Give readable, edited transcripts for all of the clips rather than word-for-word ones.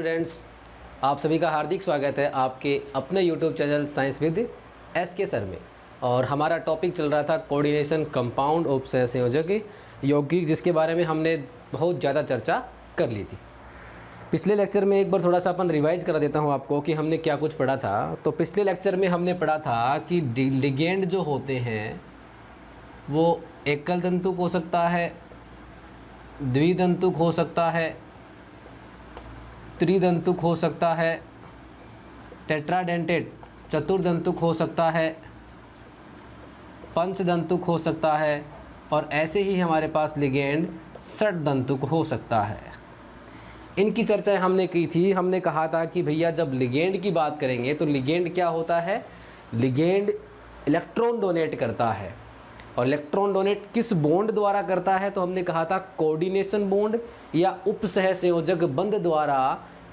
Students, आप सभी का हार्दिक स्वागत है आपके अपने YouTube channel science with SK sir में। और हमारा टॉपिक चल रहा था कोऑर्डिनेशन कंपाउंड उप सहसंयोजक यौगिक, जिसके बारे में हमने बहुत ज़्यादा चर्चा कर ली थी पिछले लेक्चर में। एक बार थोड़ा सा अपन रिवाइज करा देता हूँ आपको कि हमने क्या कुछ पढ़ा था। तो पिछले लेक्चर में हमने पढ़ा था कि लिगेंड जो होते हैं वो एकल तंतुक हो सकता है, द्विदंतुक हो सकता है, त्रिदंतुक हो सकता है, टेट्राडेंटेट चतुर्दंतुक हो सकता है, पंचदंतुक हो सकता है, और ऐसे ही हमारे पास लिगेंड षटदंतुक हो सकता है। इनकी चर्चा हमने की थी। हमने कहा था कि भैया जब लिगेंड की बात करेंगे तो लिगेंड क्या होता है, लिगेंड इलेक्ट्रॉन डोनेट करता है। और इलेक्ट्रॉन डोनेट किस बॉन्ड द्वारा करता है, तो हमने कहा था कोऑर्डिनेशन बॉन्ड या उप सहसंयोजक बंध द्वारा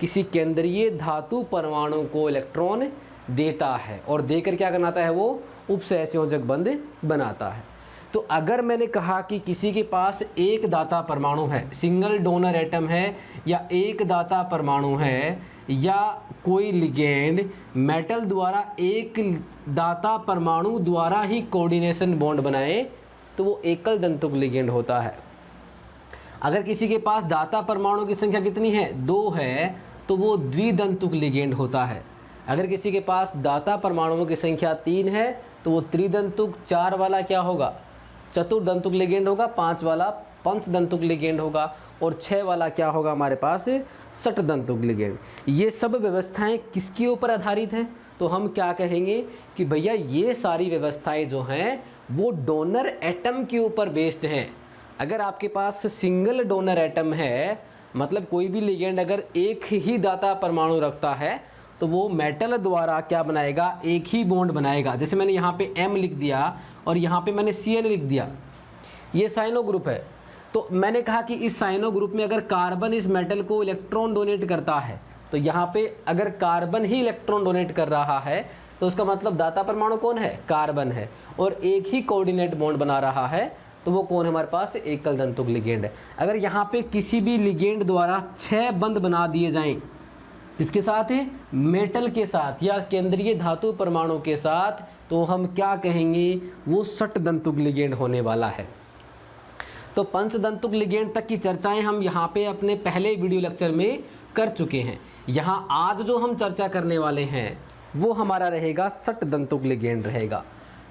किसी केंद्रीय धातु परमाणु को इलेक्ट्रॉन देता है और देकर क्या बनाता है, वो उप सहसंयोजक बंध बनाता है। तो अगर मैंने कहा कि किसी के पास एक दाता परमाणु है, सिंगल डोनर एटम है, या एक दाता परमाणु है, या कोई लिगेंड मेटल द्वारा एक दाता परमाणु द्वारा ही कोऑर्डिनेशन बॉन्ड बनाए, तो वो एकल दंतुक लिगेंड होता है। अगर किसी के पास दाता परमाणु की संख्या कितनी है, 2 है, तो वो द्विदंतुक लिगेंड होता है। अगर किसी के पास दाता परमाणुओं की संख्या 3 है तो वो त्रिदंतुक, 4 वाला क्या होगा, चतुर्दंतुक लिगेंड होगा, 5 वाला पंचदंतुक लिगेंड होगा, और 6 वाला क्या होगा हमारे पास, षटदंतुक लिगेंड। ये सब व्यवस्थाएं किसके ऊपर आधारित हैं, तो हम क्या कहेंगे कि भैया ये सारी व्यवस्थाएं जो हैं वो डोनर एटम के ऊपर बेस्ड हैं। अगर आपके पास सिंगल डोनर एटम है, मतलब कोई भी लिगेंड अगर एक ही दाता परमाणु रखता है, तो वो मेटल द्वारा क्या बनाएगा, एक ही बॉन्ड बनाएगा। जैसे मैंने यहाँ पे M लिख दिया और यहाँ पे मैंने Cl लिख दिया, ये साइनो ग्रुप है। तो मैंने कहा कि इस साइनो ग्रुप में अगर कार्बन इस मेटल को इलेक्ट्रॉन डोनेट करता है, तो यहाँ पे अगर कार्बन ही इलेक्ट्रॉन डोनेट कर रहा है तो उसका मतलब दाता परमाणु कौन है, कार्बन है, और एक ही कोऑर्डिनेट बॉन्ड बना रहा है, तो वो कौन है हमारे पास, एकल दंतुक लिगेंड है। अगर यहाँ पे किसी भी लिगेंड द्वारा 6 बंध बना दिए जाएं, किसके साथ है, मेटल के साथ या केंद्रीय धातु परमाणु के साथ, तो हम क्या कहेंगे, वो षटदंतुक लिगेंड होने वाला है। तो पंचदंतुक लिगेंड तक की चर्चाएं हम यहाँ पे अपने पहले वीडियो लेक्चर में कर चुके हैं। यहाँ आज जो हम चर्चा करने वाले हैं वो हमारा रहेगा षटदंतुक लिगेंड रहेगा।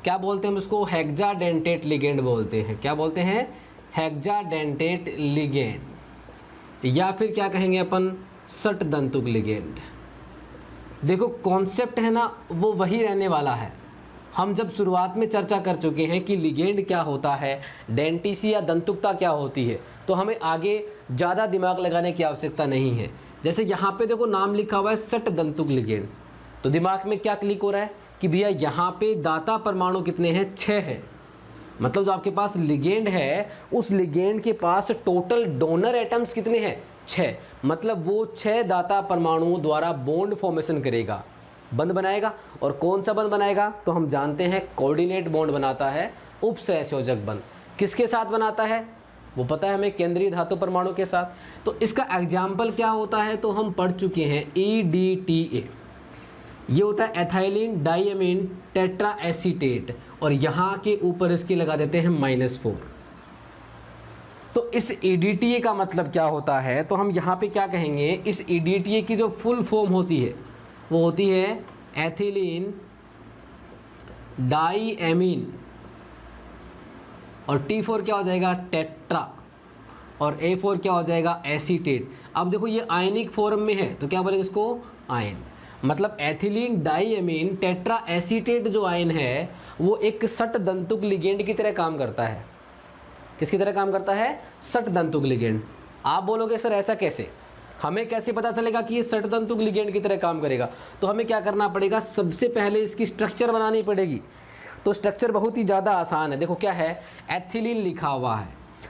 क्या बोलते हैं हम उसको, हेक्साडेंटेट लिगेंड बोलते हैं। क्या बोलते हैं, हेक्साडेंटेट लिगेंड, या फिर क्या कहेंगे अपन, षटदंतुक लिगेंड। देखो कॉन्सेप्ट है ना वो वही रहने वाला है। हम जब शुरुआत में चर्चा कर चुके हैं कि लिगेंड क्या होता है, डेंटिसी या दंतुकता क्या होती है, तो हमें आगे ज़्यादा दिमाग लगाने की आवश्यकता नहीं है। जैसे यहाँ पे देखो नाम लिखा हुआ है षटदंतुक लिगेंड, तो दिमाग में क्या क्लिक हो रहा है कि भैया यहाँ पे दाता परमाणु कितने हैं, 6 हैं। मतलब जो आपके पास लिगेंड है उस लिगेंड के पास टोटल डोनर एटम्स कितने हैं, 6। मतलब वो 6 दाता परमाणुओं द्वारा बॉन्ड फॉर्मेशन करेगा, बंध बनाएगा। और कौन सा बंध बनाएगा, तो हम जानते हैं कोऑर्डिनेट बॉन्ड बनाता है, उप सहसंयोजक बंध। किसके साथ बनाता है वो पता है हमें, केंद्रीय धातु परमाणु के साथ। तो इसका एग्जाम्पल क्या होता है, तो हम पढ़ चुके हैं EDTA, ये होता है एथाइलिन डाइएमीन टेट्रा एसीटेट, और यहाँ के ऊपर इसके लगा देते हैं -4। तो इस EDTA का मतलब क्या होता है, तो हम यहाँ पे क्या कहेंगे, इस EDTA की जो फुल फॉर्म होती है वो होती है एथिलीन डाइएमीन, और T4 क्या हो जाएगा, टेट्रा, और A4 क्या हो जाएगा, एसीटेट। अब देखो ये आयनिक फॉर्म में है तो क्या बोलेंगे इसको, आयन। मतलब एथिलीन डाइएमीन टेट्रा एसीटेट जो आयन है वो एक षटदंतुक लिगेंड की तरह काम करता है। किसकी तरह काम करता है, षटदंतुक लिगेंड। आप बोलोगे सर ऐसा कैसे, हमें कैसे पता चलेगा कि ये षटदंतुक लिगेंड की तरह काम करेगा, तो हमें क्या करना पड़ेगा, सबसे पहले इसकी स्ट्रक्चर बनानी पड़ेगी। तो स्ट्रक्चर बहुत ही ज़्यादा आसान है। देखो क्या है, एथिलीन लिखा हुआ है,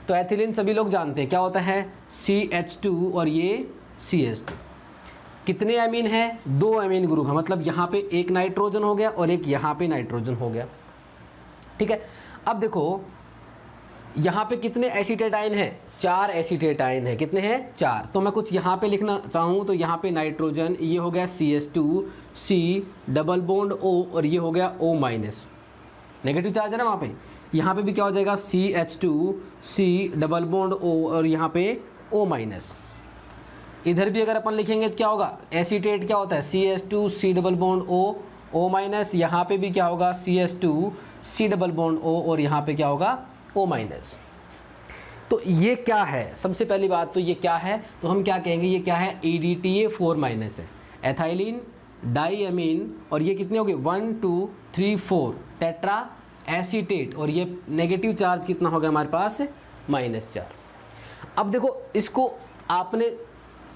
तो एथिलीन सभी लोग जानते हैं क्या होता है, CH2 और ये CH2। कितने एमीन है, 2 एमीन ग्रुप है, मतलब यहाँ पे एक नाइट्रोजन हो गया और एक यहाँ पे नाइट्रोजन हो गया। ठीक है। अब देखो यहाँ पे कितने एसीटेटाइन हैं? 4 एसीटेटाइन है। कितने हैं? 4। तो मैं कुछ यहाँ पे लिखना चाहूँ तो यहाँ पे नाइट्रोजन, ये हो गया CH2 C double bond O और ये हो गया O माइनस, नेगेटिव चार्ज है ना वहाँ पे। यहाँ पे भी क्या हो जाएगा CH2 C double bond O और यहाँ पे O माइनस। इधर भी अगर अपन लिखेंगे तो क्या होगा? एसीटेट क्या होता है? CH2 C double bond O minus. यहाँ पे भी क्या होगा? CH2 C double bond O और यहाँ पे क्या होगा? O minus. तो ये क्या है? सबसे पहली बात तो ये क्या है? तो हम क्या कहेंगे? ये क्या है? EDTA4 माइनस है, एथाइलिन डाईएमीन। और ये कितने हो गए? 1 2 3 4 टेट्रा एसीटेट। और ये नेगेटिव चार्ज कितना हो गया हमारे पास? -4। अब देखो, इसको आपने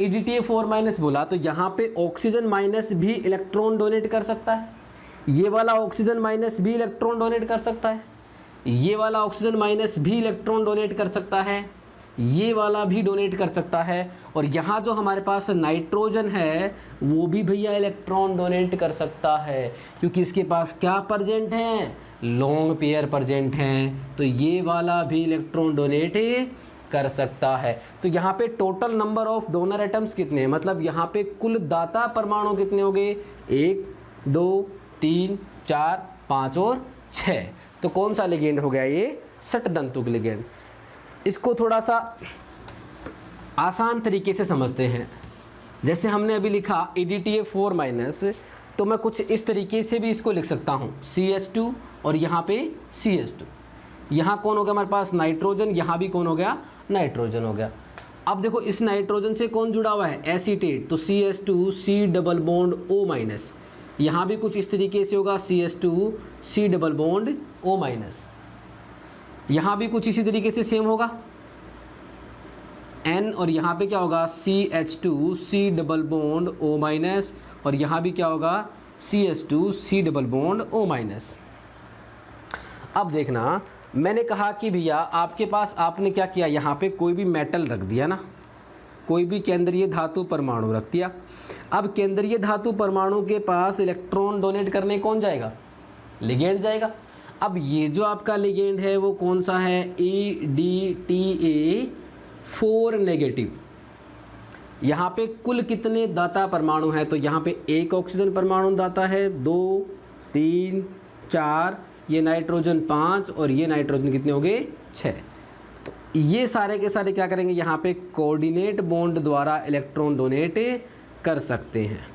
EDTA4 माइनस बोला तो यहाँ पे ऑक्सीजन माइनस भी इलेक्ट्रॉन डोनेट कर सकता है, ये वाला ऑक्सीजन माइनस भी इलेक्ट्रॉन डोनेट कर सकता है, ये वाला ऑक्सीजन माइनस भी इलेक्ट्रॉन डोनेट कर सकता है, ये वाला भी डोनेट कर सकता है। और यहाँ जो हमारे पास नाइट्रोजन है वो भी भैया इलेक्ट्रॉन डोनेट कर सकता है, क्योंकि इसके पास क्या प्रेजेंट हैं? लॉन्ग पेयर प्रेजेंट हैं। तो ये वाला भी इलेक्ट्रॉन डोनेट कर सकता है। तो यहाँ पे total number of donor atoms कितने हैं? मतलब यहाँ पे कुल दाता परमाणु कितने हो गए? 1 2 3 4 5 और 6। तो कौन सा लिगेंड हो गया? ये षटदंतुक लिगेंड। इसको थोड़ा सा आसान तरीके से समझते हैं। जैसे हमने अभी लिखा EDTA4 माइनस, तो मैं कुछ इस तरीके से भी इसको लिख सकता हूँ, CH2 और यहाँ पे CH2। यहाँ कौन हो गया हमारे पास? नाइट्रोजन। यहाँ भी कौन हो गया? नाइट्रोजन हो गया। अब देखो, इस नाइट्रोजन से कौन जुड़ा हुआ है? एसीटेट। तो CH2 C double bond O minus. यहाँ भी कुछ इस तरीके से होगा, CH2 C double bond O minus. यहाँ भी कुछ इसी तरीके से सेम होगा N। और यहाँ पे क्या होगा? CH2 C double bond O minus. और यहाँ भी क्या होगा? CH2 C double bond O minus. अब देखना, मैंने कहा कि भैया आपके पास, आपने क्या किया? यहाँ पे कोई भी मेटल रख दिया ना, कोई भी केंद्रीय धातु परमाणु रख दिया। अब केंद्रीय धातु परमाणु के पास इलेक्ट्रॉन डोनेट करने कौन जाएगा? लिगेंड जाएगा। अब ये जो आपका लिगेंड है वो कौन सा है? EDTA4 negative. यहाँ पे कुल कितने दाता परमाणु हैं? तो यहाँ पे 1 ऑक्सीजन परमाणु दाता है, 2 3 4, ये नाइट्रोजन 5 और ये नाइट्रोजन कितने हो गए? 6। तो ये सारे के सारे क्या करेंगे? यहाँ पे कोऑर्डिनेट बॉन्ड द्वारा इलेक्ट्रॉन डोनेट कर सकते हैं।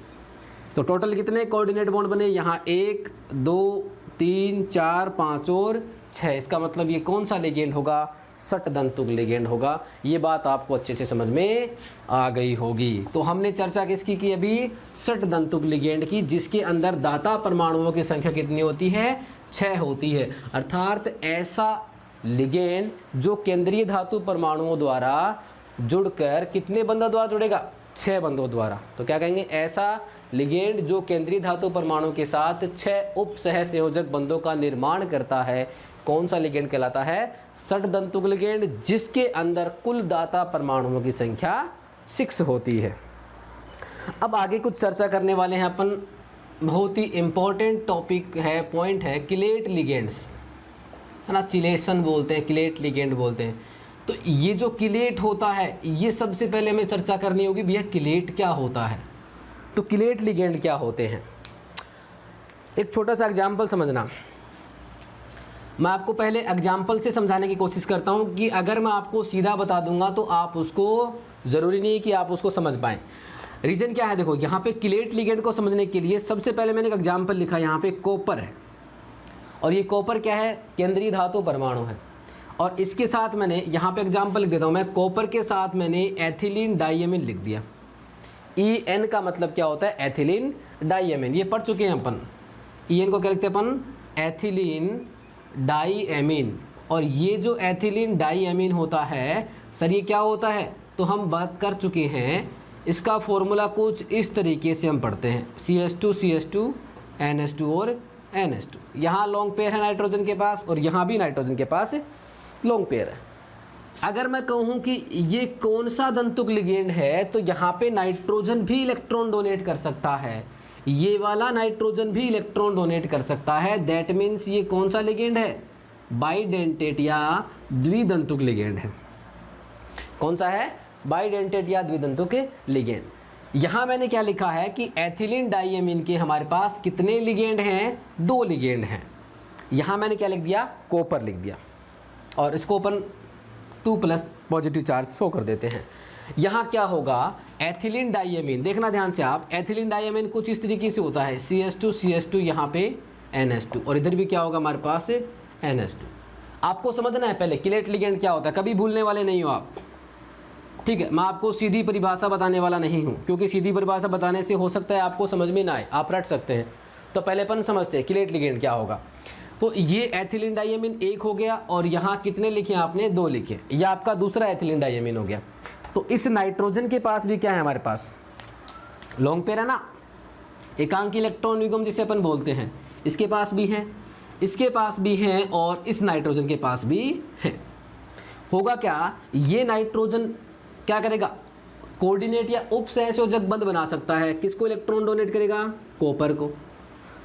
तो टोटल कितने कोऑर्डिनेट बॉन्ड बने? यहाँ 1 2 3 4 5 और 6। इसका मतलब ये कौन सा लिगेंड होगा? षटदंतुक लिगेंड होगा। ये बात आपको अच्छे से समझ में आ गई होगी। तो हमने चर्चा किसकी की अभी? षटदंतुक लिगेंड की, जिसके अंदर दाता परमाणुओं की संख्या कितनी होती है? 6 होती है। अर्थात ऐसा लिगेंड जो केंद्रीय धातु परमाणुओं द्वारा जुड़कर कितने बंधों द्वारा जुड़ेगा? 6 बंधों द्वारा। तो क्या कहेंगे? ऐसा लिगेंड जो केंद्रीय धातु परमाणु के साथ 6 उप सह संयोजक बंधों का निर्माण करता है, कौन सा लिगेंड कहलाता है? षटदंतुक लिगेंड, जिसके अंदर कुल दाता परमाणुओं की संख्या 6 होती है। अब आगे कुछ चर्चा करने वाले हैं अपन, बहुत ही इम्पोर्टेंट टॉपिक है, पॉइंट है, किलेट लिगेंड्स, है ना, चिलेशन बोलते हैं, किलेट लिगेंड बोलते हैं। तो ये जो किलेट होता है, ये सबसे पहले हमें चर्चा करनी होगी भैया किलेट क्या होता है। तो किलेट लिगेंड क्या होते हैं? एक छोटा सा एग्जाम्पल समझना। मैं आपको पहले एग्जाम्पल से समझाने की कोशिश करता हूँ कि अगर मैं आपको सीधा बता दूंगा तो आप उसको, ज़रूरी नहीं कि आप उसको समझ पाएँ। रीज़न क्या है? देखो, यहाँ पे किलेट लिगेंड को समझने के लिए सबसे पहले मैंने एक एग्जाम्पल लिखा। यहाँ पे कॉपर है और ये कॉपर क्या है? केंद्रीय धातु परमाणु है। और इसके साथ मैंने यहाँ पे एग्जाम्पल लिख देता हूँ मैं, कॉपर के साथ मैंने एथिलीन डाईएमीन लिख दिया। EN का मतलब क्या होता है? एथिलीन डाईएमीन। ये पढ़ चुके हैं अपन। EN को क्या लिखते हैं अपन? एथिलीन डाईएमीन। और ये जो एथिलीन डाईएमीन होता है सर, ये क्या होता है? तो हम बात कर चुके हैं। इसका फॉर्मूला कुछ इस तरीके से हम पढ़ते हैं, CH2 CH2 NH2 और NH2। यहाँ लॉन्ग पेयर है नाइट्रोजन के पास और यहाँ भी नाइट्रोजन के पास लॉन्ग पेयर है। अगर मैं कहूँ कि ये कौन सा दंतुक लिगेंड है, तो यहाँ पे नाइट्रोजन भी इलेक्ट्रॉन डोनेट कर सकता है, ये वाला नाइट्रोजन भी इलेक्ट्रॉन डोनेट कर सकता है। दैट मीन्स ये कौन सा लिगेंड है? बाइडेंटेट या द्विदंतुक लिगेंड है। कौन सा है? बाइडेंटेट या द्विदंतुक लिगेंड। यहाँ मैंने क्या लिखा है कि एथिलीन डाइएमीन के हमारे पास कितने लिगेंड हैं? 2 लिगेंड हैं। यहाँ मैंने क्या लिख दिया? कॉपर लिख दिया, और इसको अपन 2+ पॉजिटिव चार्ज शो कर देते हैं। यहाँ क्या होगा? एथिलीन डाइएमीन, देखना ध्यान से आप, एथिलीन डाइएमीन कुछ इस तरीके से होता है, CH2 यहाँ पे NH2, और इधर भी क्या होगा हमारे पास? NH2। आपको समझना है पहले किलेट लिगेंड क्या होता है, कभी भूलने वाले नहीं हो आप, ठीक है। मैं आपको सीधी परिभाषा बताने वाला नहीं हूँ, क्योंकि सीधी परिभाषा बताने से हो सकता है आपको समझ में ना आए, आप रट सकते हैं। तो पहले अपन समझते हैं किलेट लिगेंड क्या होगा। तो ये एथिलीन डाइएमीन 1 हो गया, और यहाँ कितने लिखे आपने? 2 लिखे। यह आपका दूसरा एथिलीन डाइएमीन हो गया। तो इस नाइट्रोजन के पास भी क्या है हमारे पास? लॉन्ग पेयर है ना, एकांकी इलेक्ट्रॉन युग्म जिसे अपन बोलते हैं, इसके पास भी है, इसके पास भी है, और इस नाइट्रोजन के पास भी है। होगा क्या? ये नाइट्रोजन क्या करेगा? कोऑर्डिनेट या उपसहसंयोजक बंध बना सकता है। किसको इलेक्ट्रॉन डोनेट करेगा? कॉपर को।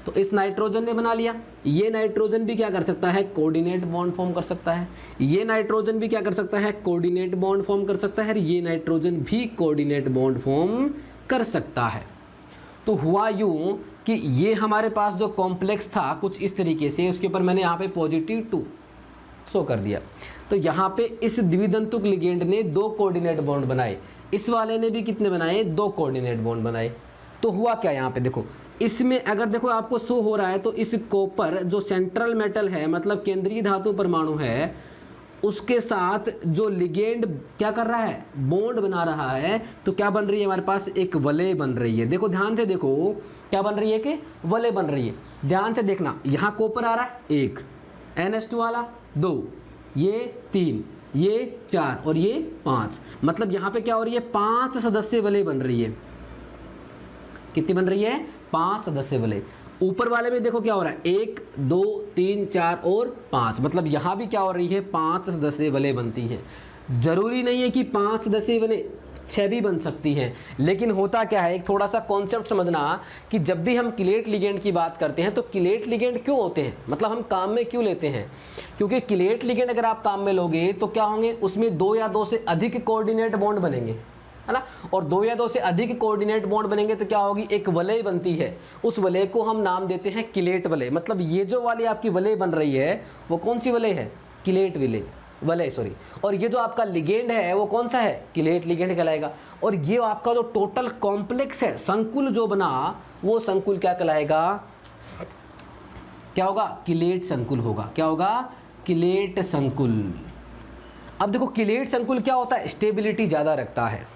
तो इस नाइट्रोजन ने बना लिया। ये नाइट्रोजन भी क्या कर सकता है? कोऑर्डिनेट बॉन्ड फॉर्म कर सकता है। ये नाइट्रोजन भी क्या कर सकता है? कोऑर्डिनेट बॉन्ड फॉर्म कर सकता है। ये नाइट्रोजन भी कोऑर्डिनेट बॉन्ड फॉर्म कर सकता है। तो हुआ यूं कि ये हमारे पास जो कॉम्प्लेक्स था कुछ इस तरीके से, उसके ऊपर मैंने यहाँ पे +2 शो कर दिया। तो यहाँ पे इस द्विदंतुक लिगेंड ने 2 कोऑर्डिनेट बॉन्ड बनाए, इस वाले ने भी कितने बनाए? 2 कोऑर्डिनेट बॉन्ड बनाए। तो हुआ क्या यहाँ पे देखो, इसमें अगर देखो आपको शो हो रहा है, तो इस कॉपर जो सेंट्रल मेटल है, मतलब केंद्रीय धातु परमाणु है, उसके साथ जो लिगेंड क्या कर रहा है? बॉन्ड बना रहा है। तो क्या बन रही है हमारे पास? एक वलय बन रही है। देखो ध्यान से देखो, क्या बन रही है? कि वलय बन रही है। ध्यान से देखना, यहाँ कॉपर आ रहा है 1, NH2 वाला 2, ये 3, ये 4 और ये 5। मतलब यहाँ पे क्या हो रही है? 5 सदस्य वलय बन रही है। कितनी बन रही है? 5 सदस्य वलय। ऊपर वाले में देखो क्या हो रहा है? 1, 2, 3, 4 और 5। मतलब यहाँ भी क्या हो रही है? 5 सदस्य वलय बनती है। जरूरी नहीं है कि 5 सदस्य वलय 6 भी बन सकती हैं, लेकिन होता क्या है, एक थोड़ा सा कॉन्सेप्ट समझना कि जब भी हम किलेट लिगेंड की बात करते हैं तो किलेट लिगेंड क्यों होते हैं, मतलब हम काम में क्यों लेते हैं। क्योंकि किलेट लिगेंड अगर आप काम में लोगे तो क्या होंगे? उसमें 2 या 2 से अधिक कोऑर्डिनेट बॉन्ड बनेंगे, है ना। और 2 या 2 से अधिक कोऑर्डिनेट बॉन्ड बनेंगे तो क्या होगी? एक वलय बनती है। उस वलय को हम नाम देते हैं किलेट वलय। मतलब ये जो वाली आपकी वलय बन रही है वो कौन सी वलय है? किलेट वलय सॉरी। और ये जो आपका लिगेंड है वो कौन सा है? किलेट लिगेंड कहलाएगा। और ये आपका जो टोटल कॉम्प्लेक्स है, संकुल जो बना, वो संकुल क्या कहलाएगा? क्या होगा? किलेट संकुल होगा। क्या होगा? किलेट संकुल। अब देखो किलेट संकुल क्या होता है? स्टेबिलिटी ज़्यादा रखता है।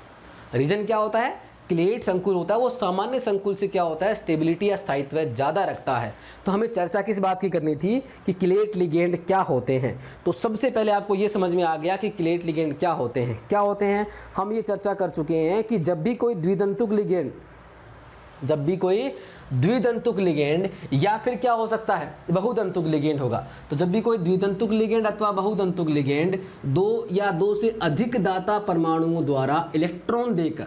रीजन क्या होता है? किलेट संकुल होता है वो सामान्य संकुल से क्या होता है? स्टेबिलिटी या स्थायित्व ज़्यादा रखता है। तो हमें चर्चा किस बात की करनी थी कि किलेट लिगेंड क्या होते हैं। तो सबसे पहले आपको ये समझ में आ गया कि किलेट लिगेंड क्या होते हैं। क्या होते हैं हम ये चर्चा कर चुके हैं कि जब भी कोई द्विदंतुक लिगेंड या फिर क्या हो सकता है? बहुदंतुक लिगेंड होगा। तो जब भी कोई द्विदंतुक लिगेंड अथवा बहुदंतुक लिगेंड 2 या 2 से अधिक दाता परमाणुओं द्वारा इलेक्ट्रॉन देकर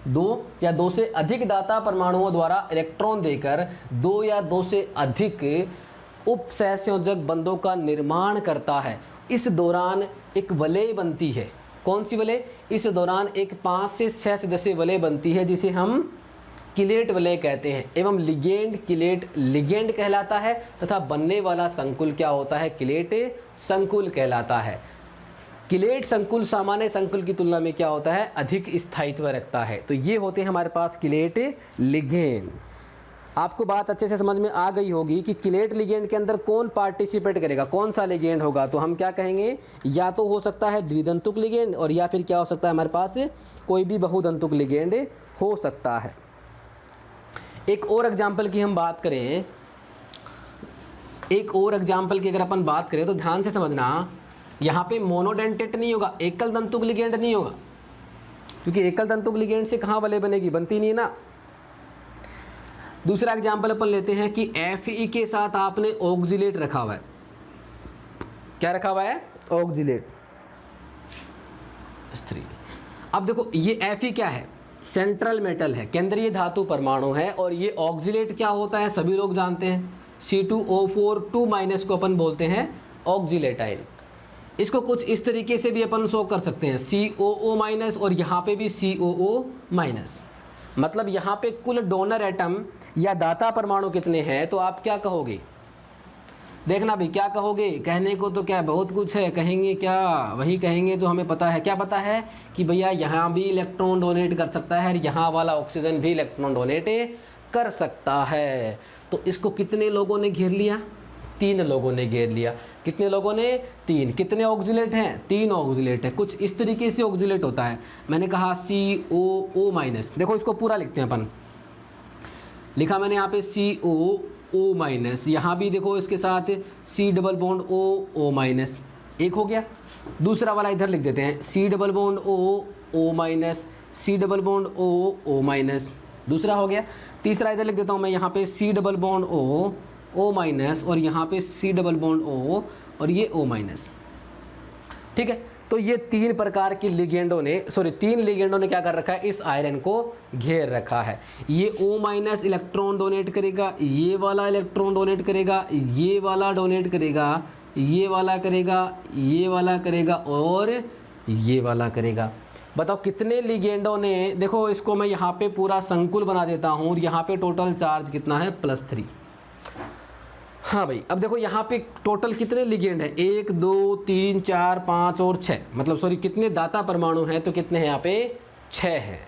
2 या 2 से अधिक दाता परमाणुओं द्वारा इलेक्ट्रॉन देकर 2 या 2 से अधिक उपसहसंयोजक बंधों का निर्माण करता है। इस दौरान एक वलय बनती है। कौन सी वलय? इस दौरान एक 5 से 6 सदस्यीय वलय बनती है जिसे हम किलेट वलय कहते हैं। एवं लिगेंड किलेट लिगेंड कहलाता है तथा बनने वाला संकुल क्या होता है? किलेट संकुल कहलाता है। किलेट संकुल सामान्य संकुल की तुलना में क्या होता है? अधिक स्थायित्व रखता है। तो ये होते हैं हमारे पास किलेट लिगेंड। आपको बात अच्छे से समझ में आ गई होगी कि किलेट लिगेंड के अंदर कौन पार्टिसिपेट करेगा, कौन सा लिगेंड होगा। तो हम क्या कहेंगे? या तो हो सकता है द्विदंतुक लिगेंड, और या फिर क्या हो सकता है हमारे पास कोई भी बहुदंतुक लिगेंड हो सकता है। एक और एग्जाम्पल की हम बात करें, एक और एग्जाम्पल की अगर अपन बात करें तो ध्यान से समझना, यहाँ पे मोनोडेंटेट नहीं होगा, एकल दंतुक लिगेंड नहीं होगा, क्योंकि एकल दंतुक लिगेंड से कहाँ वलय बनेगी? बनती नहीं है ना। दूसरा एग्जाम्पल अपन लेते हैं कि Fe के साथ आपने ऑक्जिलेट रखा हुआ है। क्या रखा हुआ है? ऑक्जिलेट 3। अब देखो ये Fe क्या है? सेंट्रल मेटल है, केंद्रीय धातु परमाणु है। और ये ऑक्जिलेट क्या होता है? सभी लोग जानते हैं, C2O4 2- को अपन बोलते हैं ऑक्जिलेट आयन। इसको कुछ इस तरीके से भी अपन शो कर सकते हैं, COO माइनस और यहाँ पे भी COO माइनस। मतलब यहाँ पे कुल डोनर एटम या दाता परमाणु कितने हैं, तो आप क्या कहोगे, देखना भाई क्या कहोगे। कहने को तो क्या बहुत कुछ है, कहेंगे क्या, वही कहेंगे जो हमें पता है। क्या पता है कि भैया यहाँ भी इलेक्ट्रॉन डोनेट कर सकता है और यहाँ वाला ऑक्सीजन भी इलेक्ट्रॉन डोनेट कर सकता है। तो इसको कितने लोगों ने घेर लिया, 3 लोगों ने घेर लिया। कितने लोगों ने, 3। कितने ऑक्जिलेट हैं, 3 ऑक्जिलेट हैं। कुछ इस तरीके से ऑक्जिलेट होता है। मैंने कहा COO माइनस, देखो इसको पूरा लिखते हैं अपन, लिखा मैंने यहाँ पे COO माइनस, यहाँ भी देखो इसके साथ C double bond O minus, एक हो गया। दूसरा वाला इधर लिख देते हैं, C double bond O minus, C double bond O minus, दूसरा हो गया। तीसरा इधर लिख देता हूँ मैं, यहाँ पे C double bond O minus और यहाँ पे C डबल बॉन्ड O और ये O माइनस। ठीक है, तो ये 3 प्रकार के लिगेंडों ने, 3 लिगेंडों ने क्या कर रखा है, इस आयरन को घेर रखा है। ये O माइनस इलेक्ट्रॉन डोनेट करेगा, ये वाला इलेक्ट्रॉन डोनेट करेगा, ये वाला डोनेट करेगा, ये वाला करेगा, ये वाला करेगा और ये वाला करेगा। बताओ कितने लिगेंडों ने, देखो इसको मैं यहाँ पे पूरा संकुल बना देता हूँ और यहाँ पे टोटल चार्ज कितना है, +3। हाँ भाई, अब देखो यहाँ पे टोटल कितने लिगेंड हैं, 1 2 3 4 5 और 6, मतलब कितने दाता परमाणु हैं, तो कितने हैं यहाँ पे, 6 हैं।